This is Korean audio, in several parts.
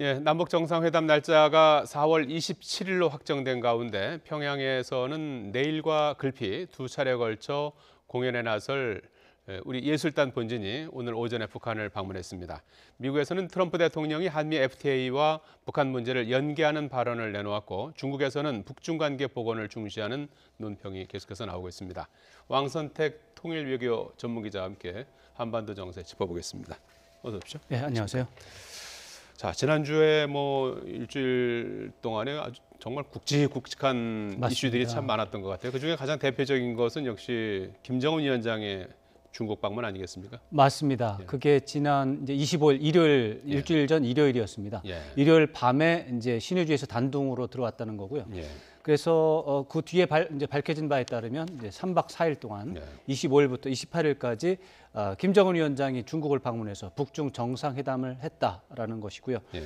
예, 남북 정상회담 날짜가 4월 27일로 확정된 가운데 평양에서는 내일과 글피 두 차례 걸쳐 공연에 나설 우리 예술단 본진이 오늘 오전에 북한을 방문했습니다. 미국에서는 트럼프 대통령이 한미 FTA와 북한 문제를 연계하는 발언을 내놓았고, 중국에서는 북중 관계 복원을 중시하는 논평이 계속해서 나오고 있습니다. 왕선택 통일외교 전문기자와 함께 한반도 정세 짚어보겠습니다. 어서 오십시오. 네, 안녕하세요. 자, 지난주에 일주일 동안에 아주 정말 굵직굵직한 맞습니다. 이슈들이 참 많았던 것 같아요. 그중에 가장 대표적인 것은 역시 김정은 위원장의 중국 방문 아니겠습니까? 맞습니다. 예. 그게 지난 이제 25일 일요일, 예. 일주일 전 일요일이었습니다. 예. 일요일 밤에 이제 신의주에서 단둥으로 들어왔다는 거고요. 예. 그래서 그 뒤에 이제 밝혀진 바에 따르면 이제 3박 4일 동안 예. 25일부터 28일까지 김정은 위원장이 중국을 방문해서 북중 정상회담을 했다라는 것이고요. 예.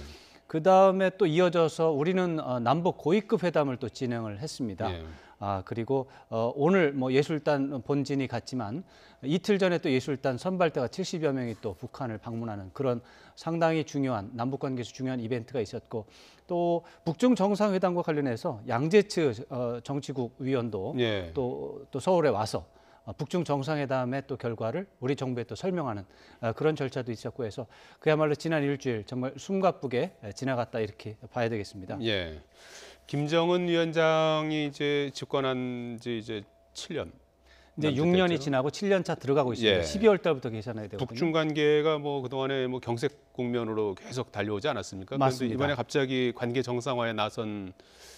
그 다음에 또 이어져서 우리는 남북 고위급 회담을 또 진행을 했습니다. 예. 그리고 오늘 예술단 본진이 갔지만 이틀 전에 또 예술단 선발대가 70여 명이 또 북한을 방문하는 그런 상당히 중요한 남북 관계에서 중요한 이벤트가 있었고, 또 북중 정상회담과 관련해서 양재츠 정치국 위원도 예. 또 서울에 와서 북중 정상회담의 또 결과를 우리 정부에 또 설명하는 그런 절차도 있었고 해서 그야말로 지난 일주일 정말 숨가쁘게 지나갔다 이렇게 봐야 되겠습니다. 예. 김정은 위원장이 이제 집권한 지 이제 7년. 이제 6년이 지나고 7년 차 들어가고 있습니다. 예. 12월 달부터 계산해야 되거든요. 북중 관계가 그동안에 경색 국면으로 계속 달려오지 않았습니까? 그런데 맞습니다. 이번에 갑자기 관계 정상화에 나선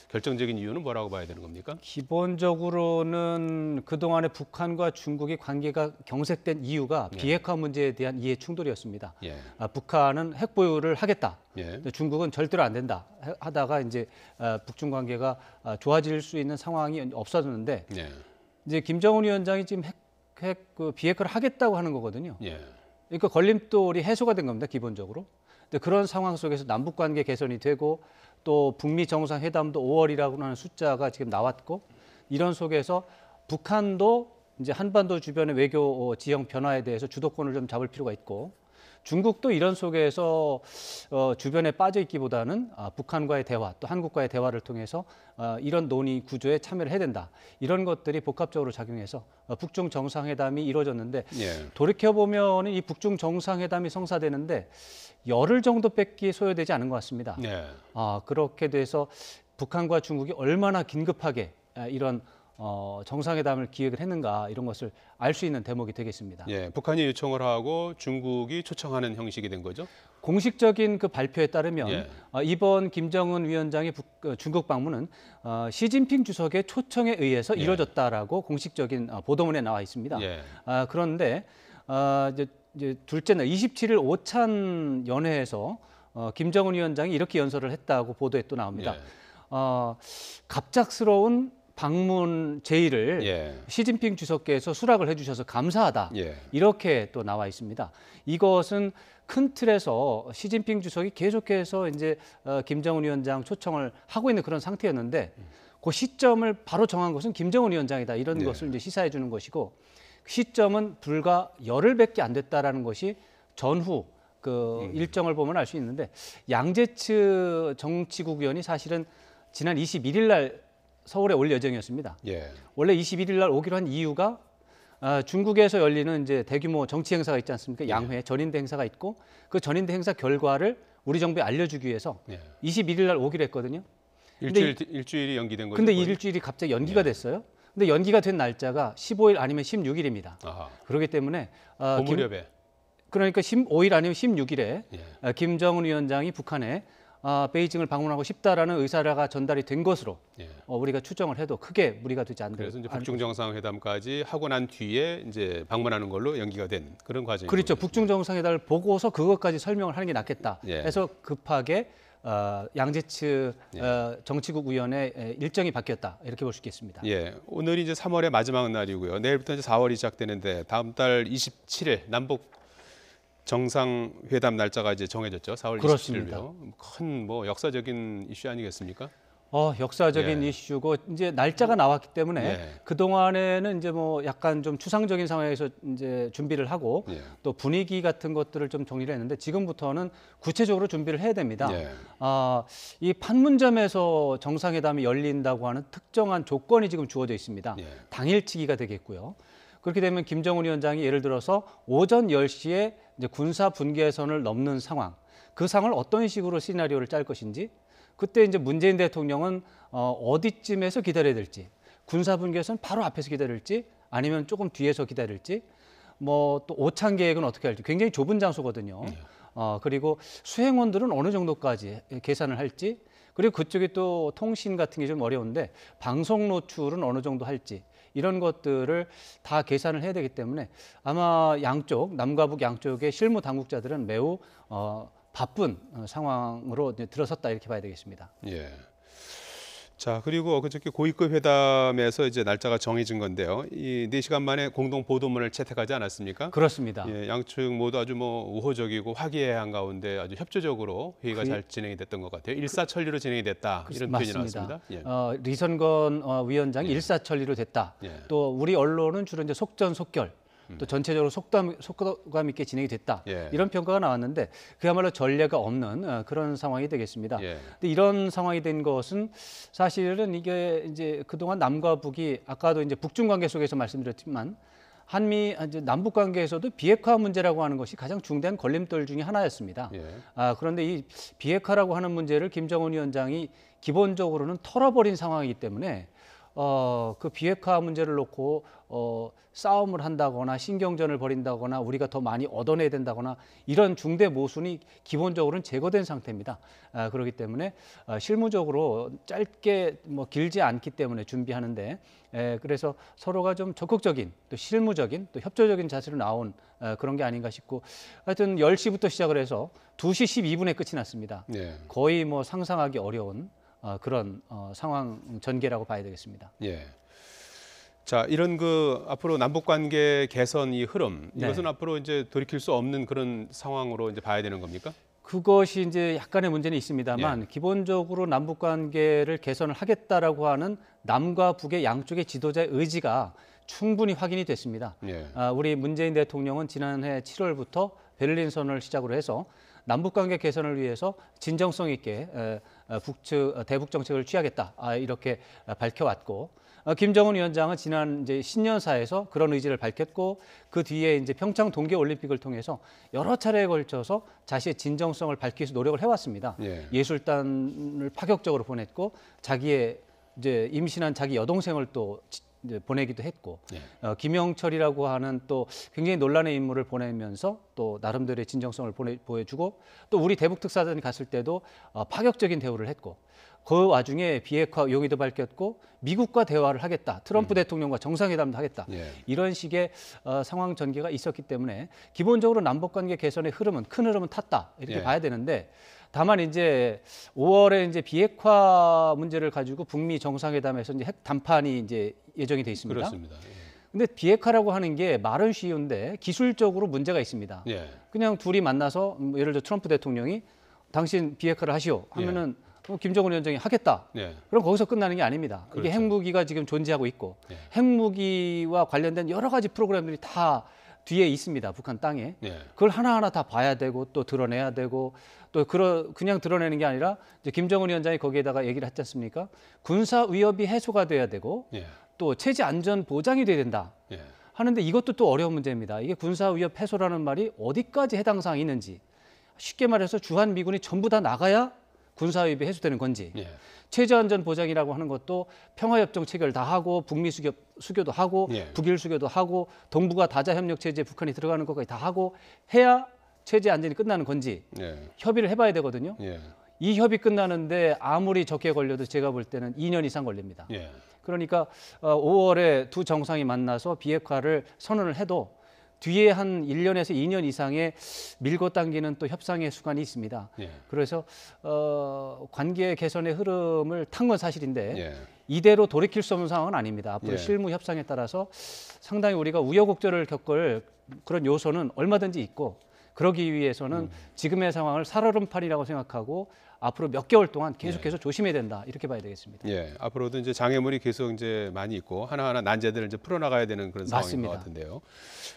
결정적인 이유는 뭐라고 봐야 되는 겁니까? 기본적으로는 그동안에 북한과 중국의 관계가 경색된 이유가 예. 비핵화 문제에 대한 이해 충돌이었습니다. 예. 북한은 핵 보유를 하겠다. 예. 근데 중국은 절대로 안 된다 하다가 이제 북중 관계가 좋아질 수 있는 상황이 없어졌는데, 예. 이제 김정은 위원장이 지금 비핵화를 하겠다고 하는 거거든요. 예. 그러니까 걸림돌이 해소가 된 겁니다, 기본적으로. 근데 그런 상황 속에서 남북 관계 개선이 되고 또 북미 정상회담도 5월이라고 하는 숫자가 지금 나왔고, 이런 속에서 북한도 이제 한반도 주변의 외교 지형 변화에 대해서 주도권을 좀 잡을 필요가 있고, 중국도 이런 속에서 주변에 빠져 있기보다는 북한과의 대화, 또 한국과의 대화를 통해서 이런 논의 구조에 참여를 해야 된다. 이런 것들이 복합적으로 작용해서 북중 정상회담이 이루어졌는데, 예. 돌이켜보면 이 북중 정상회담이 성사되는데 열흘 정도밖에 소요되지 않은 것 같습니다. 예. 그렇게 돼서 북한과 중국이 얼마나 긴급하게 이런 정상회담을 기획을 했는가, 이런 것을 알 수 있는 대목이 되겠습니다. 예. 북한이 요청을 하고 중국이 초청하는 형식이 된 거죠? 공식적인 그 발표에 따르면 예. 이번 김정은 위원장의 중국 방문은 시진핑 주석의 초청에 의해서 예. 이루어졌다라고 공식적인 보도문에 나와 있습니다. 예. 그런데 이제 둘째 날 27일 오찬 연회에서 김정은 위원장이 이렇게 연설을 했다고 보도에 또 나옵니다. 예. 갑작스러운 방문 제의를 예. 시진핑 주석께서 수락을 해주셔서 감사하다. 예. 이렇게 또 나와 있습니다. 이것은 큰 틀에서 시진핑 주석이 계속해서 이제 김정은 위원장 초청을 하고 있는 그런 상태였는데, 그 시점을 바로 정한 것은 김정은 위원장이다. 이런 예. 것을 이제 시사해 주는 것이고, 시점은 불과 열흘밖에 안 됐다라는 것이 전후 그 일정을 보면 알 수 있는데, 양재츠 정치국 위원이 사실은 지난 21일 날 서울에 올 예정이었습니다. 예. 원래 21일 날 오기로 한 이유가 중국에서 열리는 이제 대규모 정치 행사가 있지 않습니까? 양회 전인대 행사가 있고, 그 전인대 행사 결과를 우리 정부에 알려주기 위해서 예. 21일 날 오기로 했거든요. 일주일이 연기된 거죠? 근데 이 거의? 일주일이 갑자기 연기가 됐어요. 근데 연기가 된 날짜가 15일 아니면 16일입니다. 아하. 그렇기 때문에 봄 무렵에. 그러니까 15일 아니면 16일에 예. 김정은 위원장이 북한에 베이징을 방문하고 싶다라는 의사가 전달이 된 것으로 예. 우리가 추정을 해도 크게 무리가 되지 않는. 그래서 이제 북중 정상회담까지 하고 난 뒤에 이제 방문하는 걸로 연기가 된 그런 과정이죠. 그렇죠. 북중 정상회담을 보고서 그것까지 설명을 하는 게 낫겠다. 예. 해서 급하게 양재츠 정치국 위원회 일정이 바뀌었다. 이렇게 볼 수 있겠습니다. 예, 오늘이 이제 3월의 마지막 날이고요. 내일부터 이제 4월이 시작되는데 다음 달 27일 남북 정상회담 날짜가 이제 정해졌죠. 4월 그렇습니다. 27일이요. 큰 역사적인 이슈 아니겠습니까? 역사적인 예. 이슈고 이제 날짜가 나왔기 때문에 예. 그 동안에는 이제 뭐 약간 좀 추상적인 상황에서 이제 준비를 하고 예. 또 분위기 같은 것들을 좀 정리를 했는데 지금부터는 구체적으로 준비를 해야 됩니다. 예. 이 판문점에서 정상회담이 열린다고 하는 특정한 조건이 지금 주어져 있습니다. 예. 당일치기가 되겠고요. 그렇게 되면 김정은 위원장이 예를 들어서 오전 10시에 이제 군사 분계선을 넘는 상황, 그 상황을 어떤 식으로 시나리오를 짤 것인지, 그때 이제 문재인 대통령은 어디쯤에서 기다려야 될지, 군사 분계선 바로 앞에서 기다릴지 아니면 조금 뒤에서 기다릴지, 뭐 또 오찬 계획은 어떻게 할지 굉장히 좁은 장소거든요. 그리고 수행원들은 어느 정도까지 계산을 할지, 그리고 그쪽이 또 통신 같은 게 좀 어려운데 방송 노출은 어느 정도 할지, 이런 것들을 다 계산을 해야 되기 때문에 아마 양쪽, 남과 북 양쪽의 실무 당국자들은 매우 바쁜 상황으로 이제 들어섰다, 이렇게 봐야 되겠습니다. 예. 자, 그리고 그저께 고위급 회담에서 이제 날짜가 정해진 건데요. 이 4시간 만에 공동 보도문을 채택하지 않았습니까? 그렇습니다. 예, 양측 모두 아주 뭐 우호적이고 화기애애한 가운데 아주 협조적으로 회의가 잘 진행이 됐던 것 같아요. 일사천리로 진행이 됐다, 이런 표현이 나왔습니다. 예. 리선건 위원장이 일사천리로 됐다. 예. 또 우리 언론은 주로 이제 속전속결, 또 전체적으로 속도감 있게 진행이 됐다. 예. 이런 평가가 나왔는데 그야말로 전례가 없는 그런 상황이 되겠습니다. 예. 근데 이런 상황이 된 것은 사실은 이게 이제 그동안 남과 북이, 아까도 이제 북중 관계 속에서 말씀드렸지만 한미 이제 남북 관계에서도 비핵화 문제라고 하는 것이 가장 중대한 걸림돌 중에 하나였습니다. 예. 그런데 이 비핵화라고 하는 문제를 김정은 위원장이 기본적으로는 털어버린 상황이기 때문에 그 비핵화 문제를 놓고 싸움을 한다거나 신경전을 벌인다거나 우리가 더 많이 얻어내야 된다거나 이런 중대 모순이 기본적으로는 제거된 상태입니다. 그렇기 때문에 실무적으로 짧게 뭐 길지 않기 때문에 준비하는데, 그래서 서로가 좀 적극적인, 또 실무적인, 또 협조적인 자세로 나온 그런 게 아닌가 싶고, 하여튼 10시부터 시작을 해서 2시 12분에 끝이 났습니다. 예. 거의 뭐 상상하기 어려운 그런 상황 전개라고 봐야 되겠습니다. 예. 자, 이런 그 앞으로 남북 관계 개선 이 흐름, 네. 이것은 앞으로 이제 돌이킬 수 없는 그런 상황으로 이제 봐야 되는 겁니까? 그것이 이제 약간의 문제는 있습니다만 기본적으로 남북 관계를 개선을 하겠다라고 하는 남과 북의 양쪽의 지도자의 의지가 충분히 확인이 됐습니다. 예. 우리 문재인 대통령은 지난해 7월부터 베를린 선언을 시작으로 해서 남북 관계 개선을 위해서 진정성 있게 북측 대북 정책을 취하겠다, 이렇게 밝혀왔고, 김정은 위원장은 지난 이제 신년사에서 그런 의지를 밝혔고, 그 뒤에 이제 평창 동계 올림픽을 통해서 여러 차례에 걸쳐서 자신의 진정성을 밝히기 위해서 노력을 해왔습니다. 예. 예술단을 파격적으로 보냈고, 자기의 이제 임신한 자기 여동생을 또 이제 보내기도 했고, 김영철이라고 하는 또 굉장히 논란의 인물을 보내면서 또 나름대로의 진정성을 보여주고, 또 우리 대북 특사단이 갔을 때도 파격적인 대우를 했고, 그 와중에 비핵화 용의도 밝혔고 미국과 대화를 하겠다, 트럼프 대통령과 정상회담도 하겠다, 예. 이런 식의 상황 전개가 있었기 때문에 기본적으로 남북관계 개선의 흐름은, 큰 흐름은 탔다, 이렇게 예. 봐야 되는데, 다만 이제 5월에 이제 비핵화 문제를 가지고 북미 정상회담에서 이제 핵 담판이 이제 예정이 돼 있습니다. 그렇습니다. 근데 비핵화라고 하는 게 말은 쉬운데 기술적으로 문제가 있습니다. 예. 그냥 둘이 만나서 예를 들어 트럼프 대통령이 당신 비핵화를 하시오 하면은 김정은 위원장이 하겠다. 예. 그럼 거기서 끝나는 게 아닙니다. 그렇죠. 이게 핵무기가 지금 존재하고 있고, 예. 핵무기와 관련된 여러 가지 프로그램들이 다 뒤에 있습니다. 북한 땅에. 예. 그걸 하나하나 다 봐야 되고 또 드러내야 되고, 또 그냥 드러내는 게 아니라 이제 김정은 위원장이 거기에다가 얘기를 했지 않습니까? 군사 위협이 해소가 돼야 되고 예. 또 체제 안전 보장이 돼야 된다 예. 하는데, 이것도 또 어려운 문제입니다. 이게 군사 위협 해소라는 말이 어디까지 해당 사항이 있는지, 쉽게 말해서 주한 미군이 전부 다 나가야 군사 위협이 해소되는 건지, 예. 체제 안전 보장이라고 하는 것도 평화협정 체결 다 하고 북미 수교도 하고 예. 북일 수교도 하고 동북아 다자 협력 체제에 북한이 들어가는 것까지 다 하고 해야 체제 안전이 끝나는 건지 예. 협의를 해봐야 되거든요. 예. 이 협의 끝나는데 아무리 적게 걸려도 제가 볼 때는 2년 이상 걸립니다. 예. 그러니까 5월에 두 정상이 만나서 비핵화를 선언을 해도 뒤에 한 1년에서 2년 이상의 밀고 당기는 또 협상의 수간이 있습니다. 예. 그래서 관계 개선의 흐름을 탄 건 사실인데 예. 이대로 돌이킬 수 없는 상황은 아닙니다. 앞으로 예. 실무 협상에 따라서 상당히 우리가 우여곡절을 겪을 그런 요소는 얼마든지 있고, 그러기 위해서는 지금의 상황을 살얼음판이라고 생각하고 앞으로 몇 개월 동안 계속해서 조심해야 된다 이렇게 봐야 되겠습니다. 예, 앞으로도 이제 장애물이 계속 이제 많이 있고 하나하나 난제들을 이제 풀어나가야 되는 그런 상황인 맞습니다. 것 같은데요.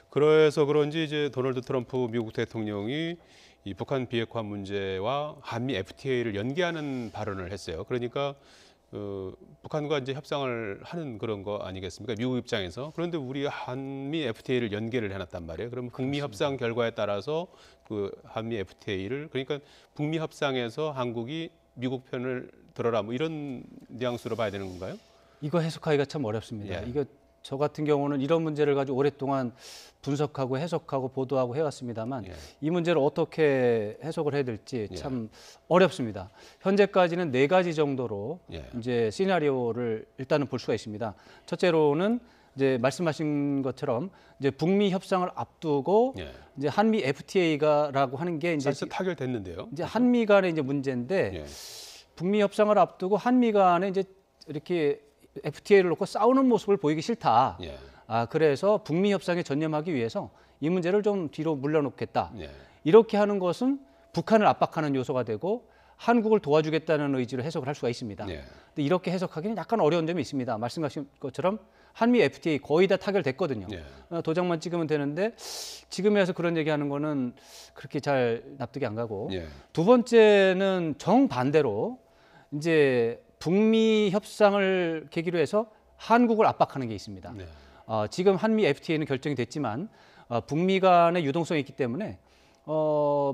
그래서 그런지 이제 도널드 트럼프 미국 대통령이 이 북한 비핵화 문제와 한미 FTA를 연계하는 발언을 했어요. 그러니까 북한과 이제 협상을 하는 그런 거 아니겠습니까? 미국 입장에서. 그런데 우리 한미 FTA를 연계를 해놨단 말이에요. 그러면 북미 협상 결과에 따라서 그 한미 FTA를 그러니까 북미 협상에서 한국이 미국 편을 들어라 뭐 이런 뉘앙스로 봐야 되는 건가요? 이거 해석하기가 참 어렵습니다. 예. 이거 저 같은 경우는 이런 문제를 가지고 오랫동안 분석하고 해석하고 보도하고 해왔습니다만 예. 이 문제를 어떻게 해석을 해야 될지 예. 참 어렵습니다. 현재까지는 4가지 정도로 예. 이제 시나리오를 일단은 볼 수가 있습니다. 첫째로는 이제 말씀하신 것처럼 이제 북미 협상을 앞두고 예. 이제 한미 FTA가라고 하는 게 이제 사실 타결됐는데요. 이제 한미 간의 이제 문제인데 예. 북미 협상을 앞두고 한미 간에 이제 이렇게 FTA를 놓고 싸우는 모습을 보이기 싫다. 예. 그래서 북미 협상에 전념하기 위해서 이 문제를 좀 뒤로 물러놓겠다. 예. 이렇게 하는 것은 북한을 압박하는 요소가 되고 한국을 도와주겠다는 의지로 해석을 할 수가 있습니다. 예. 근데 이렇게 해석하기는 약간 어려운 점이 있습니다. 말씀하신 것처럼 한미 FTA 거의 다 타결됐거든요. 예. 도장만 찍으면 되는데 지금에서 그런 얘기하는 거는 그렇게 잘 납득이 안 가고 예. 두 번째는 정반대로 이제 북미 협상을 계기로 해서 한국을 압박하는 게 있습니다. 네. 지금 한미 FTA는 결정이 됐지만 북미 간의 유동성이 있기 때문에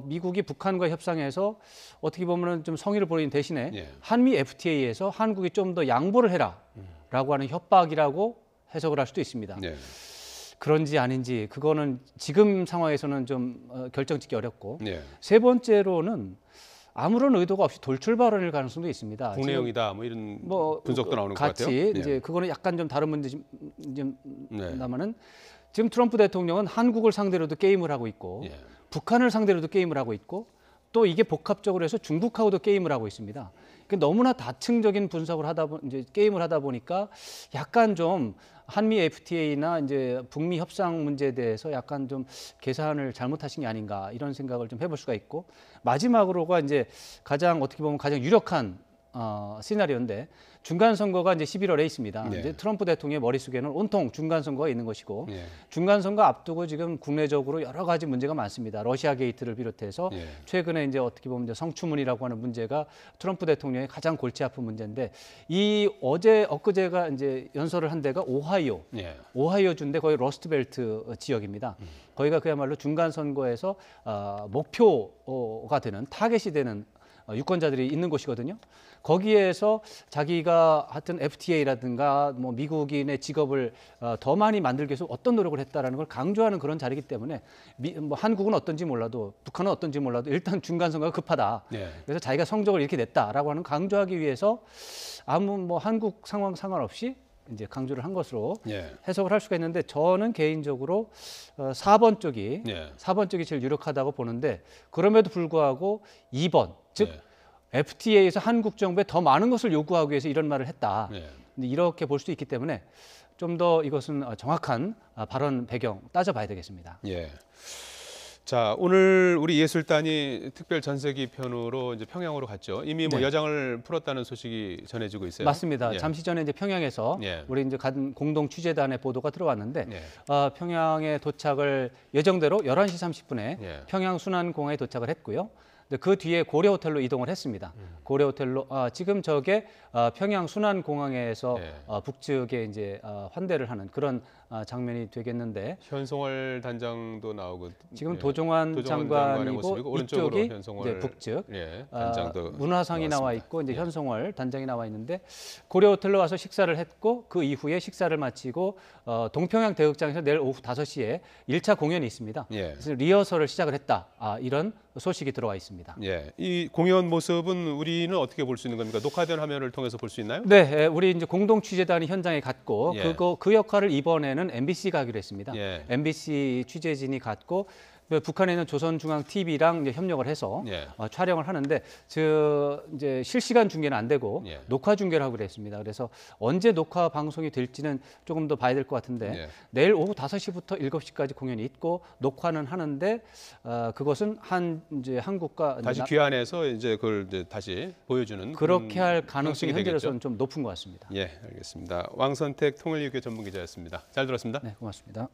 미국이 북한과 협상해서 어떻게 보면은 좀 성의를 보이는 대신에 예. 한미 FTA에서 한국이 좀 더 양보를 해라라고 하는 협박이라고 해석을 할 수도 있습니다. 네. 그런지 아닌지 그거는 지금 상황에서는 좀 결정짓기 어렵고 네. 세 번째로는 아무런 의도가 없이 돌출 발언일 가능성도 있습니다. 국내용이다 뭐 이런 뭐 분석도 나오는 것 같이 같아요. 이제 그거는 약간 좀 다른 문제지만 네. 지금 트럼프 대통령은 한국을 상대로도 게임을 하고 있고 예. 북한을 상대로도 게임을 하고 있고 또 이게 복합적으로 해서 중국하고도 게임을 하고 있습니다. 그러니까 너무나 다층적인 분석을 이제 게임을 하다 보니까 약간 좀 한미 FTA나 이제 북미 협상 문제에 대해서 약간 좀 계산을 잘못하신 게 아닌가 이런 생각을 좀 해볼 수가 있고 마지막으로가 이제 어떻게 보면 가장 유력한 시나리오인데 중간 선거가 이제 11월에 있습니다. 네. 이제 트럼프 대통령의 머릿속에는 온통 중간 선거가 있는 것이고 예. 중간 선거 앞두고 지금 국내적으로 여러 가지 문제가 많습니다. 러시아 게이트를 비롯해서 예. 최근에 이제 어떻게 보면 이제 성추문이라고 하는 문제가 트럼프 대통령의 가장 골치 아픈 문제인데 이 엊그제가 이제 연설을 한 데가 예. 오하이오주인데 거의 러스트벨트 지역입니다. 거기가 그야말로 중간 선거에서 목표가 되는 타겟이 되는 유권자들이 있는 곳이거든요. 거기에서 자기가 하여튼 FTA라든가 뭐 미국인의 직업을 더 많이 만들기 위해서 어떤 노력을 했다라는 걸 강조하는 그런 자리이기 때문에 뭐 한국은 어떤지 몰라도 북한은 어떤지 몰라도 일단 중간 선거가 급하다. 예. 그래서 자기가 성적을 이렇게 냈다라고 하는 강조하기 위해서 아무 뭐 한국 상황 상관없이 이제 강조를 한 것으로 예. 해석을 할 수가 있는데 저는 개인적으로 4번 쪽이 예. 4번 쪽이 제일 유력하다고 보는데 그럼에도 불구하고 2번 즉 예. FTA에서 한국 정부에 더 많은 것을 요구하기 위해서 이런 말을 했다. 예. 근데 이렇게 볼 수도 있기 때문에 좀 더 이것은 정확한 발언 배경 따져봐야 되겠습니다. 예. 자, 오늘 우리 예술단이 특별 전세기 편으로 이제 평양으로 갔죠. 이미 뭐 네. 여장을 풀었다는 소식이 전해지고 있어요. 맞습니다. 예. 잠시 전에 이제 평양에서 예. 우리 이제 간 공동 취재단의 보도가 들어왔는데 예. 평양에 도착을 예정대로 11시 30분에 예. 평양 순안공항에 도착을 했고요. 근데 그 뒤에 고려 호텔로 이동을 했습니다. 고려 호텔로 지금 저게 평양 순안공항에서 예. 북측에 이제 환대를 하는 그런 장면이 되겠는데 현송월 단장도 나오고 지금 예. 도종환 장관의 장관이고 모습이고 오른쪽으로 이쪽이 현송월 이제 북측 예, 단장도 문화상이 나와 나왔습니다. 있고 이제 예. 현송월 단장이 나와 있는데 고려 호텔로 와서 식사를 했고 그 이후에 식사를 마치고 동평양 대극장에서 내일 오후 5시에 1차 공연이 있습니다. 예. 그래서 리허설을 시작을 했다. 이런 소식이 들어와 있습니다. 예. 이 공연 모습은 우리는 어떻게 볼 수 있는 겁니까? 녹화된 화면을 통해서 볼 수 있나요? 네, 우리 이제 공동 취재단이 현장에 갔고 예. 그 역할을 이번에는 MBC가 하기로 했습니다. 예. MBC 취재진이 갔고 북한에 있는 조선중앙 TV랑 이제 협력을 해서 예. 촬영을 하는데 이제 실시간 중계는 안 되고 예. 녹화 중계를 하고 그랬습니다. 그래서 언제 녹화 방송이 될지는 조금 더 봐야 될 것 같은데 예. 내일 오후 5시부터 7시까지 공연이 있고 녹화는 하는데 그것은 이제 한국과 다시 이제 귀환해서 이제 그걸 이제 다시 보여주는 그렇게 할 가능성이 형식이 되겠죠. 현재로서는 좀 높은 것 같습니다. 예, 알겠습니다. 왕선택 통일유교 전문기자였습니다. 잘 들었습니다. 네, 고맙습니다.